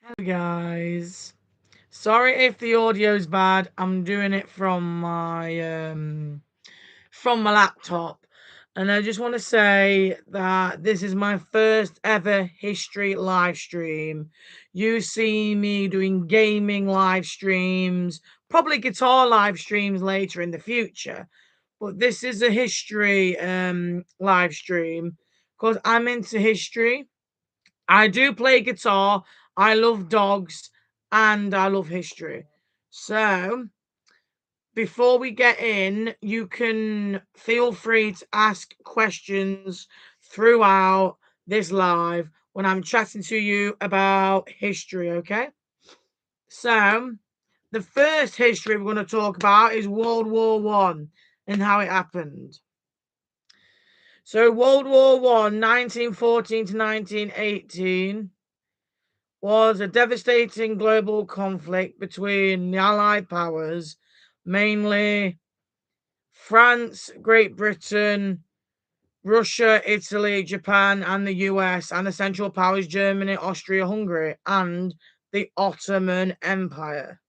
Hello guys. Sorry if the audio's bad. I'm doing it from my laptop. And I just want to say that this is my first ever history live stream. You see me doing gaming live streams, probably guitar live streams later in the future. But this is a history live stream because I'm into history. I do play guitar. I love dogs and I love history. So, before we get in, you can feel free to ask questions throughout this live when I'm chatting to you about history, okay? So, the first history we're going to talk about is World War One and how it happened. So, World War One, 1914 to 1918 was a devastating global conflict between the Allied powers, mainly France, Great Britain, Russia, Italy, Japan, and the US, and the Central Powers Germany, Austria Hungary, and the Ottoman Empire.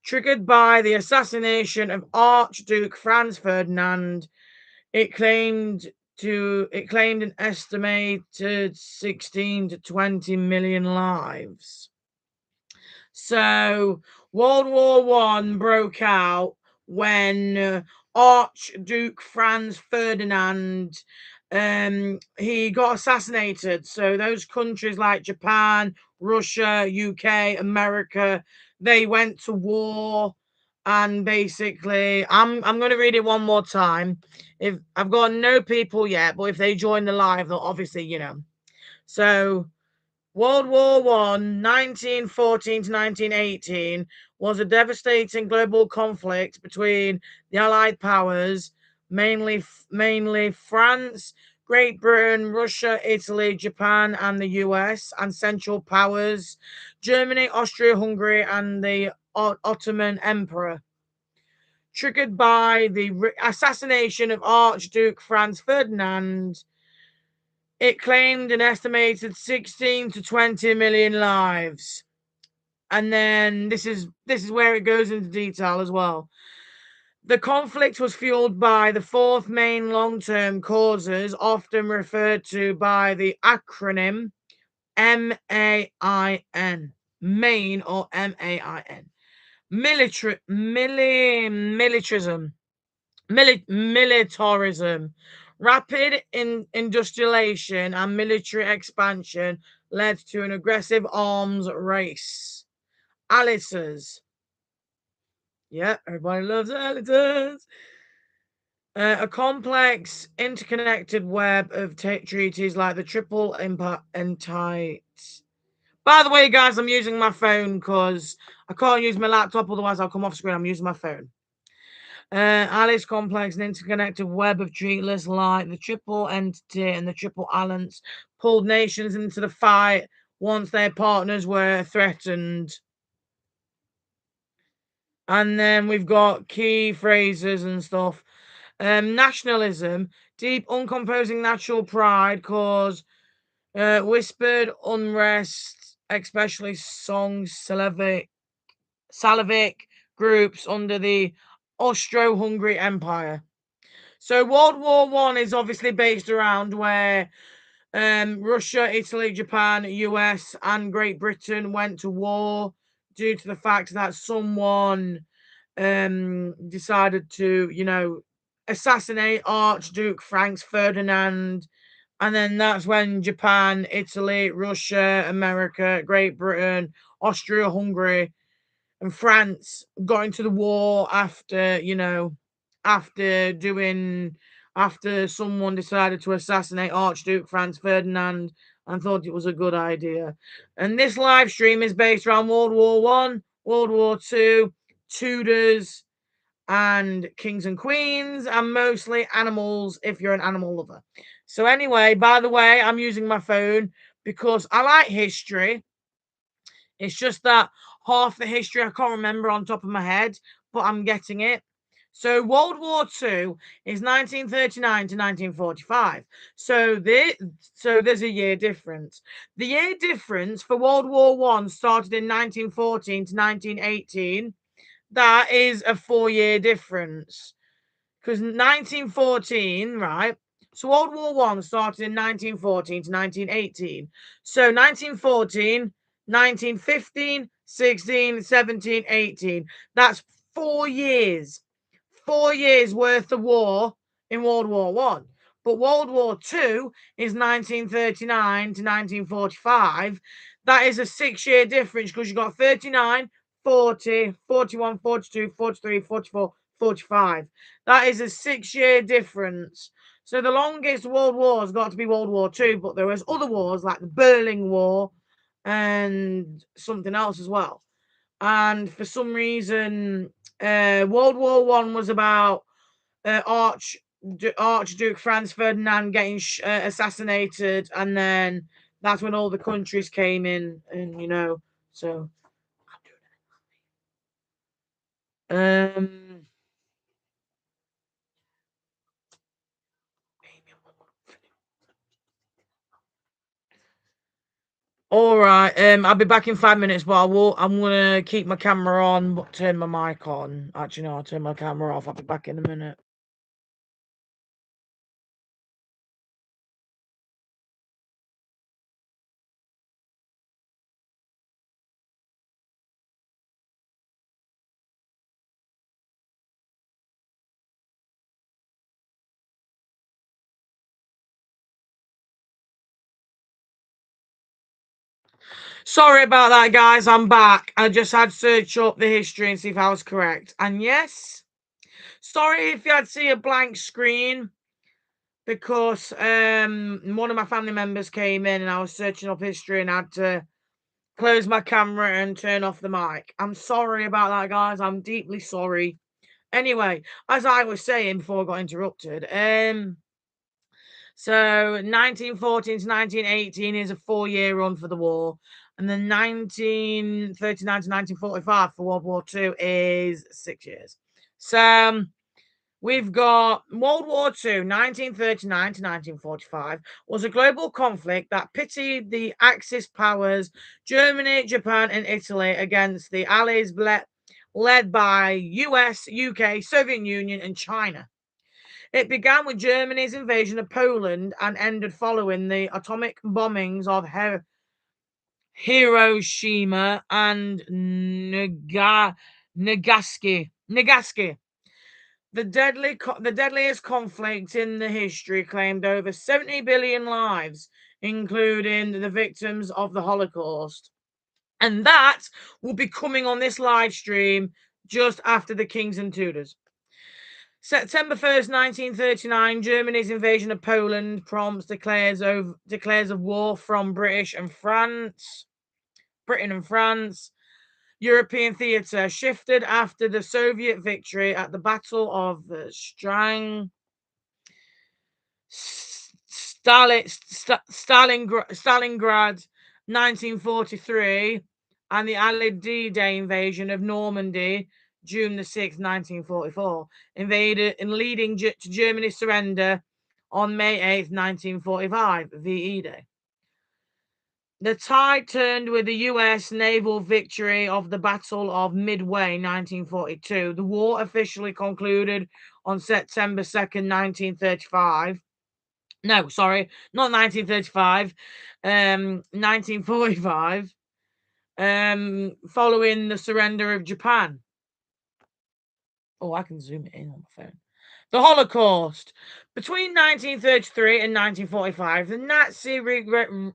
Triggered by the assassination of Archduke Franz Ferdinand, it claimed an estimated 16 to 20 million lives. So World War One broke out when Archduke Franz Ferdinand he got assassinated. So those countries like Japan, Russia, UK, America, they went to war. And basically, I'm going to read it one more time. If I've got no people yet, but if they join the live, they'll obviously, So World War One, 1914 to 1918, was a devastating global conflict between the Allied powers, mainly France, Great Britain, Russia, Italy, Japan, and the US, and Central Powers, Germany, Austria Hungary, and the Ottoman Empire. Triggered by the assassination of Archduke Franz Ferdinand, it claimed an estimated 16 to 20 million lives. And then this is where it goes into detail as well. The conflict was fueled by the fourth main long-term causes, often referred to by the acronym MAIN, main or MAIN. Militarism, rapid industrialization, and military expansion led to an aggressive arms race. Alice's. Yeah, everybody loves Alice's. A complex, interconnected web of treaties like the Triple Entite. By the way, guys, I'm using my phone because I can't use my laptop, otherwise I'll come off screen. I'm using my phone. Alice complex, an interconnected web of treaties like the Triple Entity and the Triple Alliance pulled nations into the fight once their partners were threatened. And then we've got key phrases and stuff. Nationalism, deep, uncomposing natural pride cause whispered unrest, especially songs, Slavic groups under the Austro-Hungary Empire. So World War One is obviously based around where Russia, Italy, Japan, US, and Great Britain went to war due to the fact that someone decided to, assassinate Archduke Franz Ferdinand. And then that's when Japan, Italy, Russia, America, Great Britain, Austria Hungary, and France got into the war after doing after someone decided to assassinate Archduke Franz Ferdinand and thought it was a good idea. And this live stream is based around World War One, World War Two, Tudors, and kings and queens, and mostly animals if you're an animal lover. So anyway, by the way, I'm using my phone because I like history. It's just that half the history I can't remember on top of my head, but I'm getting it. So World War II is 1939 to 1945. So there's a year difference. The year difference for World War One started in 1914 to 1918. That is a 4-year difference. Because 1914, right? So World War One started in 1914 to 1918. So 1914, 1915, 16, 17, 18. That's 4 years. 4 years worth of war in World War One. But World War Two is 1939 to 1945. That is a 6-year difference because you've got 39, 40, 41, 42, 43, 44, 45. That is a 6-year difference. So the longest world war has got to be World War Two, but there was other wars like the Berlin War and something else as well. And for some reason, World War One was about Archduke Franz Ferdinand getting assassinated, and then that's when all the countries came in, and so um. All right. I'll be back in 5 minutes, but I'm gonna keep my camera on, but turn my mic on. Actually, no, I'll turn my camera off. I'll be back in a minute. Sorry about that, guys. I'm back. I just had to search up the history and see if I was correct. And yes, sorry if you had to see a blank screen because one of my family members came in and I was searching up history and I had to close my camera and turn off the mic. I'm sorry about that, guys. I'm deeply sorry. Anyway, as I was saying before I got interrupted, so 1914 to 1918 is a 4-year run for the war, and then 1939 to 1945 for World War Two is 6 years. So we've got World War II, 1939 to 1945, was a global conflict that pitted the Axis powers, Germany, Japan, and Italy, against the Allies led by US, UK, Soviet Union, and China. It began with Germany's invasion of Poland and ended following the atomic bombings of Hiroshima and Nagasaki. The deadliest conflict in the history claimed over 70 billion lives, including the victims of the Holocaust. And that will be coming on this live stream just after the Kings and Tudors. September 1st, 1939, Germany's invasion of Poland prompts declares of war from Britain and France. European theatre shifted after the Soviet victory at the Battle of Stalingrad, 1943, and the Allied D-Day invasion of Normandy, June the 6th, 1944, invaded and leading to Germany's surrender on May 8th, 1945, VE Day. The tide turned with the US naval victory of the Battle of Midway, 1942. The war officially concluded on September 2nd, 1935. No, sorry, not 1935, 1945, following the surrender of Japan. Oh, I can zoom it in on my phone. The Holocaust. Between 1933 and 1945, the Nazi regime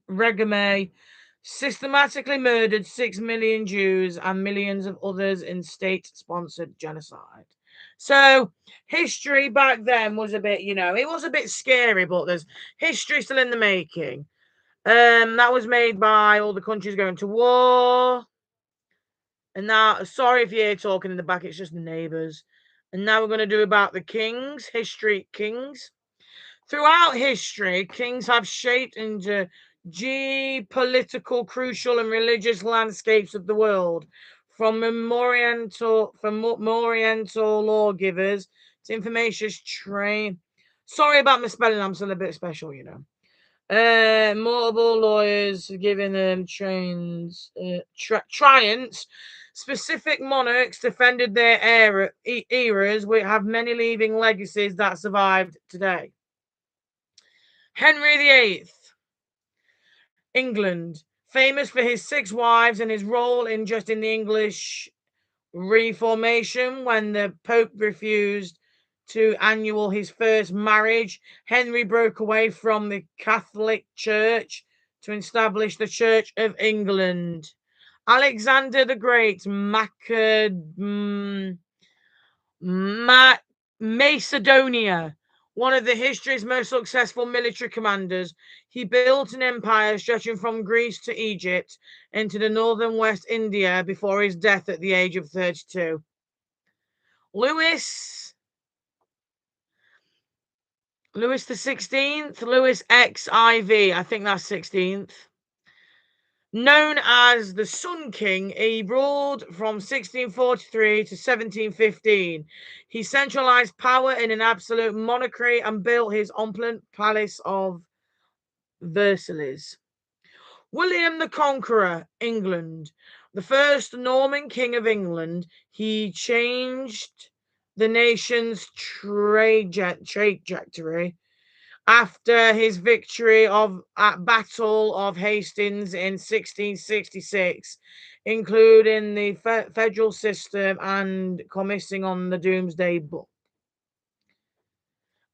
systematically murdered 6 million Jews and millions of others in state-sponsored genocide. So history back then was a bit, it was a bit scary, but there's history still in the making. That was made by all the countries going to war. And now, sorry if you hear talking in the back, it's just the neighbours. And now we're going to do about the kings, history kings. Throughout history, kings have shaped into geopolitical, crucial, and religious landscapes of the world, from Oriental lawgivers to information train. Sorry about my spelling. I'm still a bit special, you know. Multiple lawyers giving them triumphs. Specific monarchs defended their eras, which have many leaving legacies that survived today. Henry VIII, England, famous for his 6 wives and his role in just in the English Reformation when the Pope refused to annul his first marriage. Henry broke away from the Catholic Church to establish the Church of England. Alexander the Great, Macedonia, one of the history's most successful military commanders. He built an empire stretching from Greece to Egypt into the northern West India before his death at the age of 32. Louis the 16th, Louis XIV, I think that's 16th. Known as the Sun King, he ruled from 1643 to 1715. He centralized power in an absolute monarchy and built his opulent palace of Versailles. William the Conqueror, England. The first Norman king of England, he changed the nation's trajectory after his victory at Battle of Hastings in 1666, including the federal system and commencing on the Doomsday Book.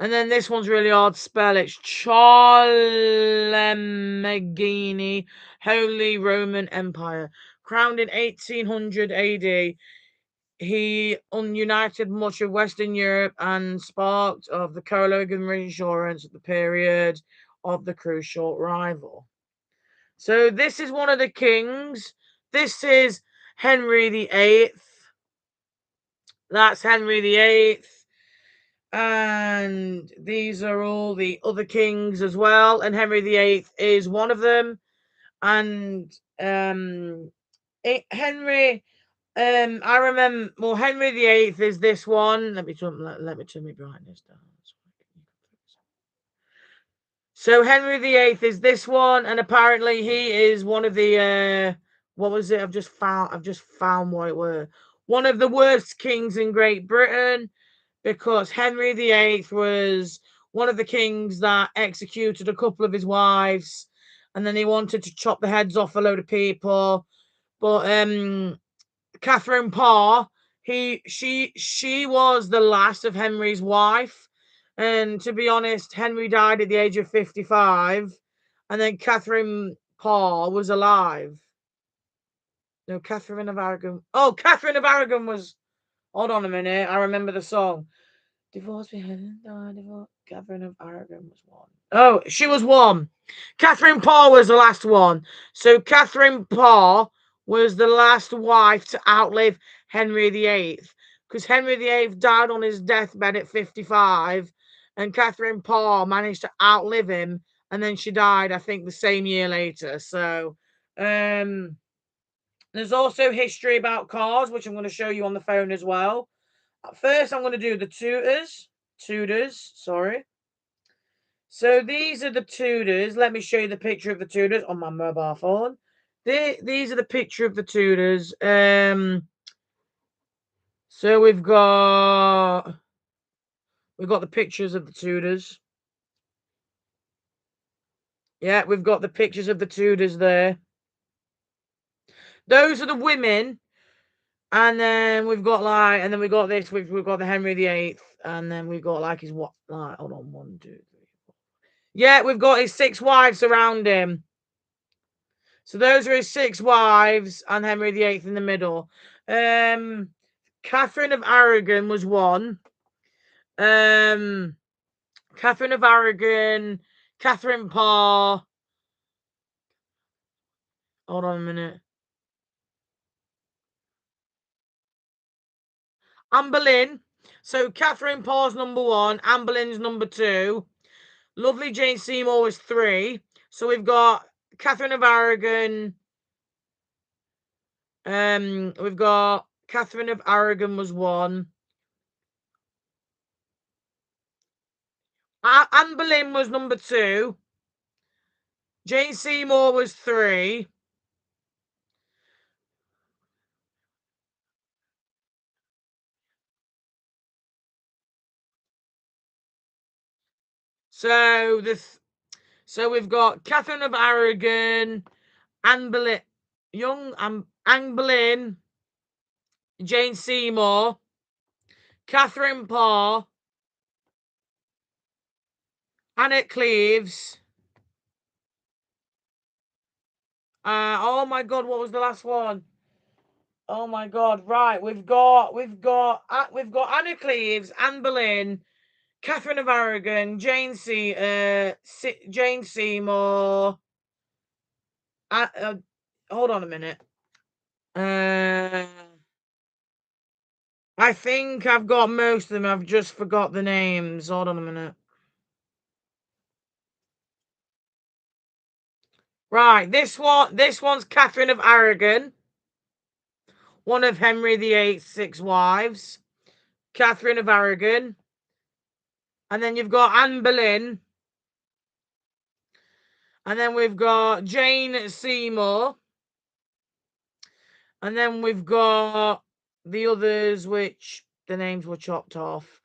And then this one's really hard to spell. It's Charlemagne, Holy Roman Empire. Crowned in 1800 AD, he united much of Western Europe and sparked of the coalition reassurance at the period of the crucial rival. So this is one of the kings. This is Henry VIII. That's Henry VIII. And these are all the other kings as well. And Henry VIII is one of them. And Henry, I remember. Well, Henry VIII is this one. Let me turn my brightness down. So Henry VIII is this one, and apparently he is one of the what was it? I've just found what it were. One of the worst kings in Great Britain, because Henry VIII was one of the kings that executed a couple of his wives, and then he wanted to chop the heads off a load of people. But Catherine Parr, she was the last of Henry's wife. And to be honest, Henry died at the age of 55, and then Catherine Parr was alive. No, Catherine of Aragon. Oh, Catherine of Aragon was. Hold on a minute. I remember the song. Divorce beheaded. Divorce. Catherine of Aragon was one. Oh, she was one. Catherine Parr was the last one. So Catherine Parr was the last wife to outlive Henry VIII, because Henry VIII died on his deathbed at 55, and Catherine Parr managed to outlive him, and then she died, I think, the same year later. So there's also history about cars, which I'm going to show you on the phone as well. First, I'm going to do the Tudors, sorry. So these are the Tudors. Let me show you the picture of the Tudors on my mobile phone. These are the picture of the Tudors. So we've got the pictures of the Tudors. Yeah, we've got the pictures of the Tudors there. Those are the women. And then we've got this. We've got the Henry VIII, and then we've got like his what? Like, hold on, 1, 2, 3, 4. Yeah, we've got his 6 wives around him. So those are his 6 wives, and Henry VIII in the middle. Catherine of Aragon was one. Catherine of Aragon, Catherine Parr. Hold on a minute. Anne Boleyn. So Catherine Parr's number 1, Anne Boleyn's number 2. Lovely Jane Seymour was 3. So we've got Catherine of Aragon, We've got Catherine of Aragon was 1. Anne Boleyn was number 2. Jane Seymour was 3. So so we've got Catherine of Aragon, Anne Boleyn, Anne Boleyn, Jane Seymour, Catherine Parr, Anna Cleves. Oh my God, what was the last one? Oh my God! Right, we've got Anna Cleves, Anne Boleyn, Catherine of Aragon, Jane Seymour. Hold on a minute. I think I've got most of them. I've just forgot the names. Hold on a minute. Right, this one's Catherine of Aragon, one of Henry VIII's 6 wives. Catherine of Aragon. And then you've got Anne Boleyn. And then we've got Jane Seymour. And then we've got the others, which the names were chopped off.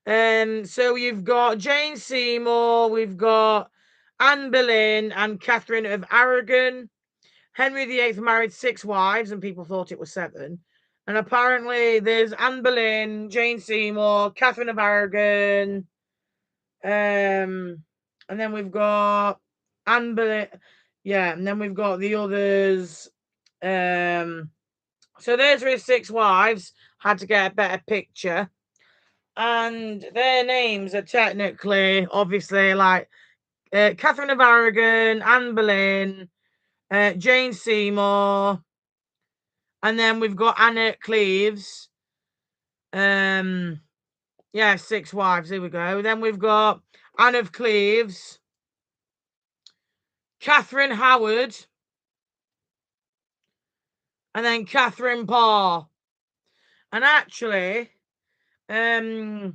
So you've got Jane Seymour, we've got Anne Boleyn and Catherine of Aragon. Henry VIII married 6 wives, and people thought it was 7. And apparently there's Anne Boleyn, Jane Seymour, Catherine of Aragon, and then we've got Anne Boleyn. Yeah, and then we've got the others. So there's his 6 wives. Had to get a better picture. And their names are technically, obviously, like Catherine of Aragon, Anne Boleyn, Jane Seymour, and then we've got Anna Cleves. Yeah, 6 wives. Here we go. Then we've got Anne of Cleves, Catherine Howard, and then Catherine Parr. And actually, Catherine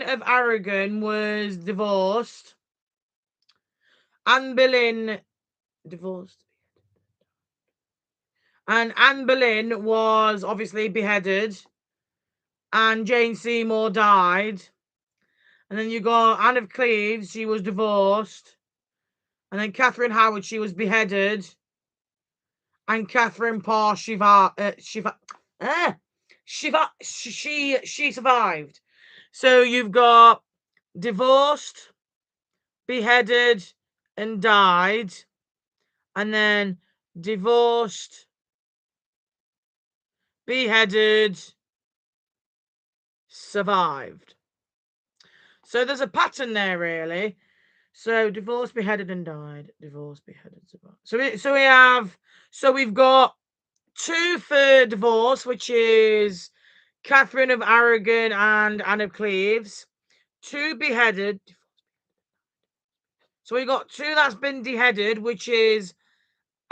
of Aragon was divorced. Anne Boleyn divorced. And Anne Boleyn was obviously beheaded. And Jane Seymour died. And then you got Anne of Cleves, she was divorced. And then Catherine Howard, she was beheaded. And Catherine Parr, she survived. So you've got divorced, beheaded, and died. And then divorced, beheaded, survived. So there's a pattern there, really. So divorced, beheaded, and died. Divorced, beheaded, survived. So we've got 2 for divorce, which is Catherine of Aragon and Anne of Cleves. 2 beheaded. So we got 2 that's been beheaded, which is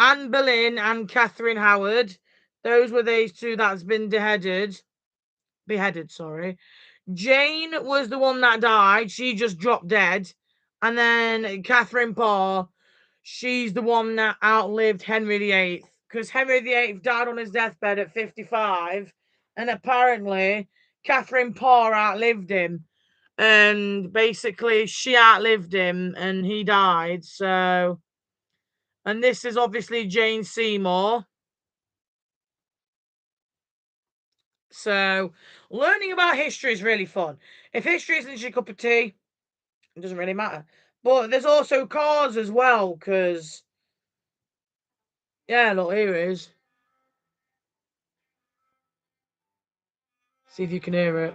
Anne Boleyn and Catherine Howard. Those were these 2 that's been beheaded. Sorry. Jane was the one that died. She just dropped dead. And then Catherine Parr, she's the one that outlived Henry VIII. Because Henry VIII died on his deathbed at 55. And apparently, Catherine Parr outlived him. And basically, she outlived him and he died. So, and this is obviously Jane Seymour. So, learning about history is really fun. If history isn't your cup of tea, it doesn't really matter. But there's also cars as well, because, yeah, look, here it is. See if you can hear it.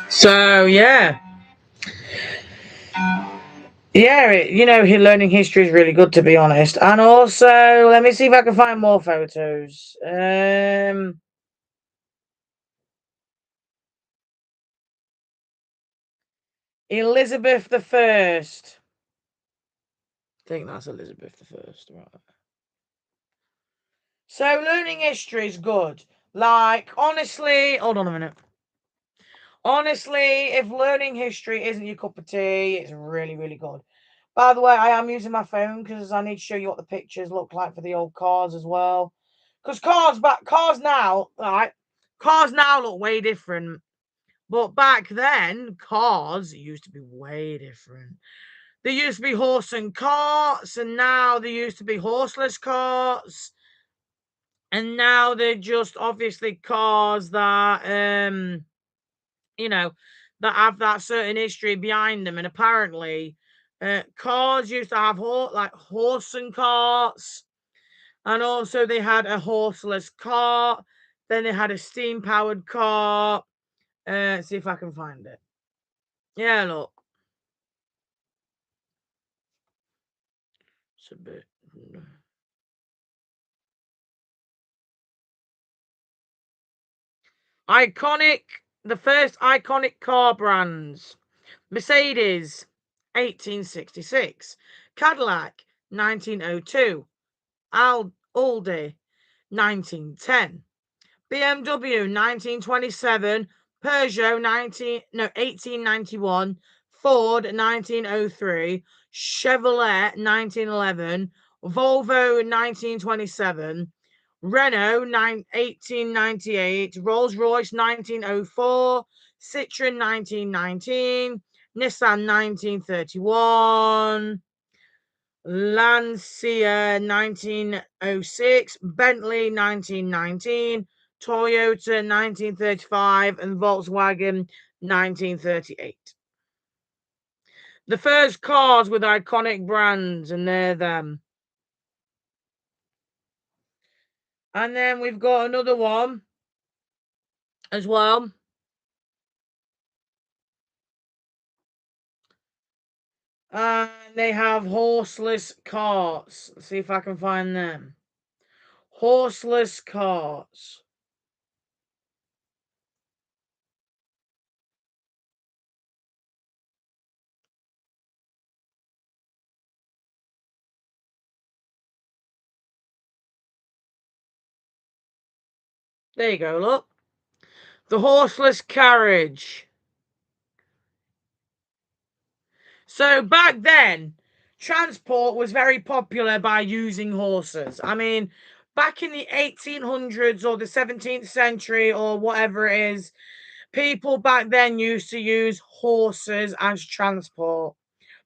So yeah, learning history is really good, to be honest. And also, let me see if I can find more photos. Elizabeth the First. I think that's Elizabeth the First, right? So learning history is good. Like, honestly, hold on a minute. Honestly, if learning history isn't your cup of tea, it's really, really good. By the way, I am using my phone because I need to show you what the pictures look like for the old cars as well. Because cars now, right? Cars now look way different. But back then, cars used to be way different. There used to be horse and carts, and now there used to be horseless carts. And now they're just obviously cars that you know, that have that certain history behind them. And apparently, cars used to have like horse and carts, and also they had a horseless cart. Then they had a steam powered cart. See if I can find it. Yeah, look, it's a bit. Iconic, the first iconic car brands: Mercedes, 1866; Cadillac, 1902; Aldi, 1910; BMW, 1927; Peugeot, 1891; Ford, 1903; Chevrolet, 1911; Volvo, 1927; Renault, 1898; Rolls-Royce, 1904; Citroen, 1919; Nissan, 1931; Lancia, 1906; Bentley, 1919; Toyota, 1935; and Volkswagen, 1938. The first cars with iconic brands, and they're them. And then we've got another one as well. And they have horseless carts. Let's see if I can find them. Horseless carts. There you go, look. The horseless carriage. So back then, transport was very popular by using horses. I mean, back in the 1800s or the 17th century or whatever it is, people back then used to use horses as transport.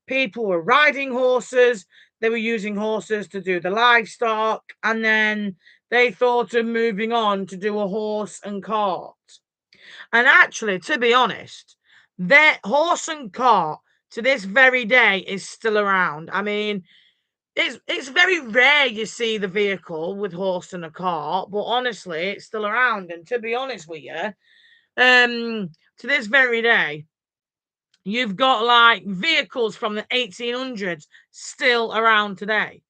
People were riding horses, they were using horses to do the livestock, and then they thought of moving on to do a horse and cart. And actually, to be honest, their horse and cart to this very day is still around. I mean, it's very rare you see the vehicle with horse and a cart, but honestly, it's still around. And to be honest with you, to this very day, you've got like vehicles from the 1800s still around today.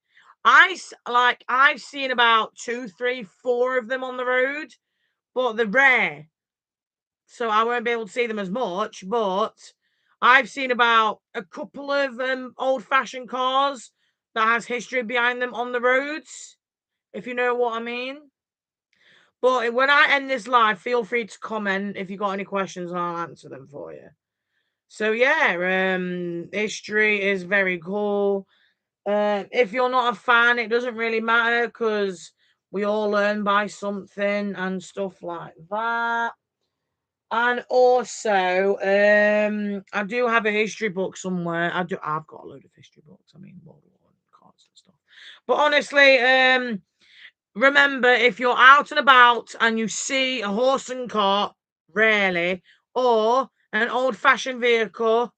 I've seen about two, three, four of them on the road, but they're rare, so I won't be able to see them as much. But I've seen about a couple of old-fashioned cars that has history behind them on the roads, if you know what I mean. But when I end this live, feel free to comment if you got any questions, and I'll answer them for you. So yeah, history is very cool. If you're not a fan, it doesn't really matter because we all learn by something and stuff like that. And also, I do have a history book somewhere. I've got a load of history books. I mean, World War One cards and stuff. But honestly, remember, if you're out and about and you see a horse and cart, rarely, or an old-fashioned vehicle,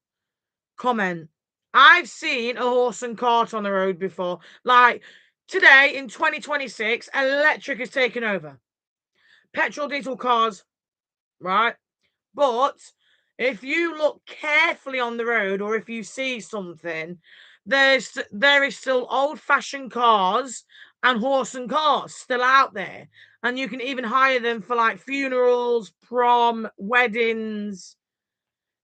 comment. I've seen a horse and cart on the road before. Like today in 2026, electric is taken over. Petrol, diesel cars, right? But if you look carefully on the road, or if you see something, there is still old-fashioned cars and horse and carts still out there, and you can even hire them for like funerals, prom, weddings.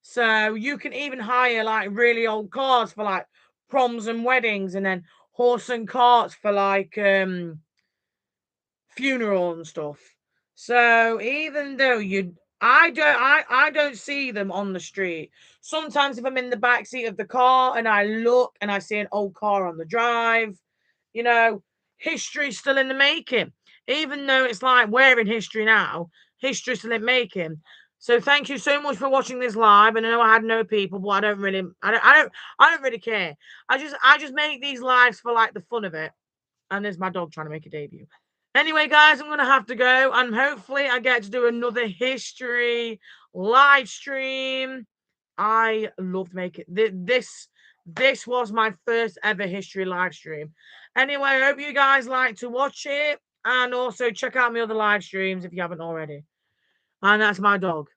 So you can even hire like really old cars for like proms and weddings, and then horse and carts for like funeral and stuff. So even though I don't see them on the street. Sometimes if I'm in the back seat of the car and I look and I see an old car on the drive, you know, history's still in the making. Even though it's like we're in history now, history's still in making. So thank you so much for watching this live. And I know I had no people, but I don't really care. I just make these lives for like the fun of it. And there's my dog trying to make a debut. Anyway, guys, I'm going to have to go, and hopefully I get to do another history live stream. I loved making this. This was my first ever history live stream. Anyway, I hope you guys like to watch it, and also check out my other live streams if you haven't already. And that's my dog.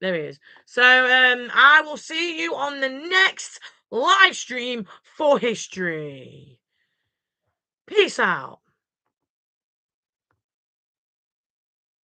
There he is. So I will see you on the next live stream for history. Peace out.